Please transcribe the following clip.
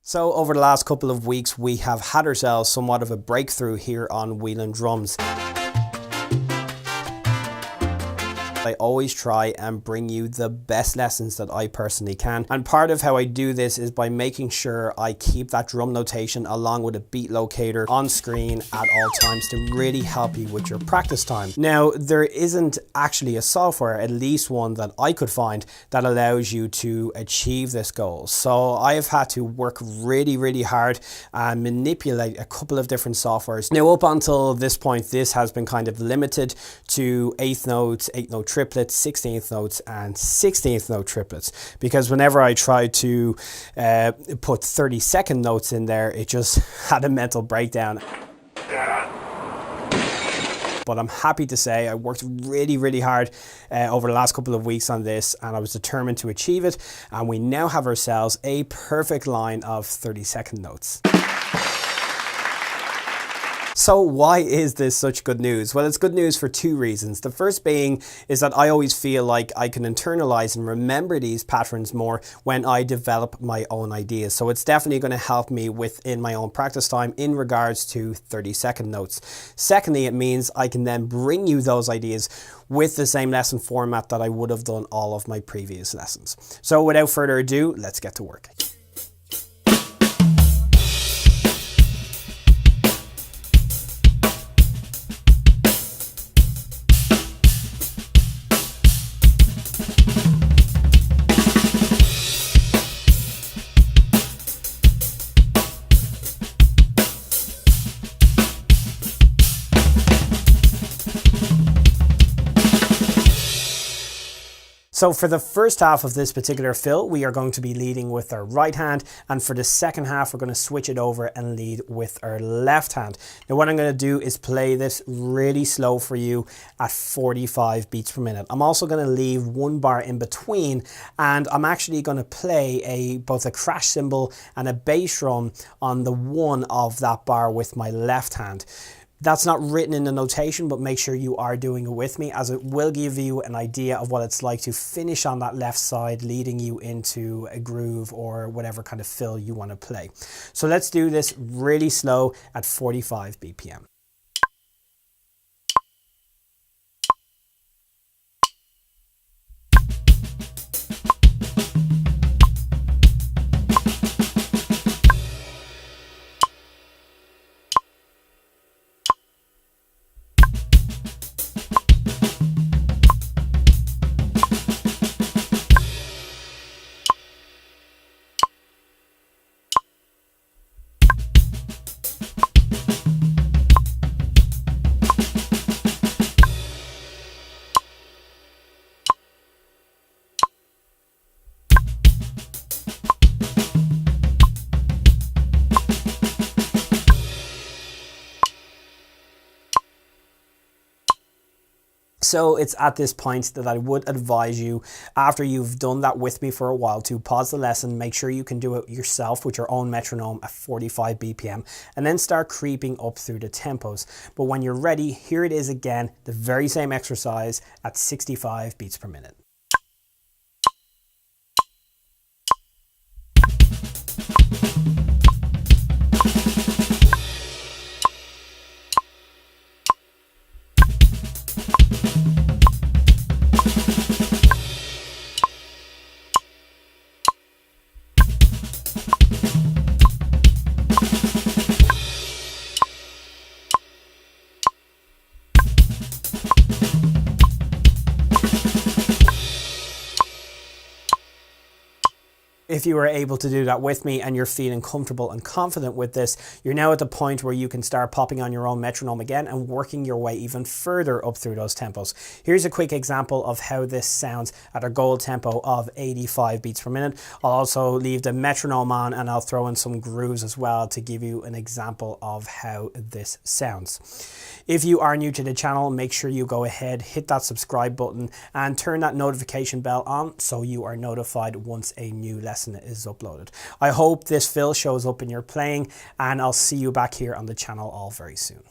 So over the last couple of weeks, we have had ourselves somewhat of a breakthrough here on WHELANDRUMS. I always try and bring you the best lessons that I personally can. And part of how I do this is by making sure I keep that drum notation along with a beat locator on screen at all times to really help you with your practice time. Now, there isn't actually a software, at least one that I could find, that allows you to achieve this goal. So I have had to work really hard and manipulate a couple of different softwares. Now, up until this point, this has been kind of limited to 8th notes, 8th note triplets, 16th notes and 16th note triplets, because whenever I tried to put 30-second notes in there, it just had a mental breakdown. But I'm happy to say I worked really hard over the last couple of weeks on this, and I was determined to achieve it, and we now have ourselves a perfect line of 30-second notes. So why is this such good news? Well, it's good news for two reasons. The first being is that I always feel like I can internalize and remember these patterns more when I develop my own ideas. So it's definitely going to help me within my own practice time in regards to 30-second notes. Secondly, it means I can then bring you those ideas with the same lesson format that I would have done all of my previous lessons. So without further ado, let's get to work. So for the first half of this particular fill, we are going to be leading with our right hand, and for the second half, we're going to switch it over and lead with our left hand. Now what I'm going to do is play this really slow for you at 45 beats per minute. I'm also going to leave one bar in between, and I'm actually going to play both a crash cymbal and a bass drum on the one of that bar with my left hand. That's not written in the notation, but make sure you are doing it with me, as it will give you an idea of what it's like to finish on that left side, leading you into a groove or whatever kind of fill you want to play. So let's do this really slow at 45 BPM. So it's at this point that I would advise you, after you've done that with me for a while, to pause the lesson, make sure you can do it yourself with your own metronome at 45 BPM, and then start creeping up through the tempos. But when you're ready, here it is again, the very same exercise at 65 beats per minute. If you were able to do that with me and you're feeling comfortable and confident with this, you're now at the point where you can start popping on your own metronome again and working your way even further up through those tempos. Here's a quick example of how this sounds at a goal tempo of 85 beats per minute. I'll also leave the metronome on, and I'll throw in some grooves as well to give you an example of how this sounds. If you are new to the channel, make sure you go ahead, hit that subscribe button and turn that notification bell on so you are notified once a new lesson is uploaded. I hope this fill shows up in your playing, and I'll see you back here on the channel all very soon.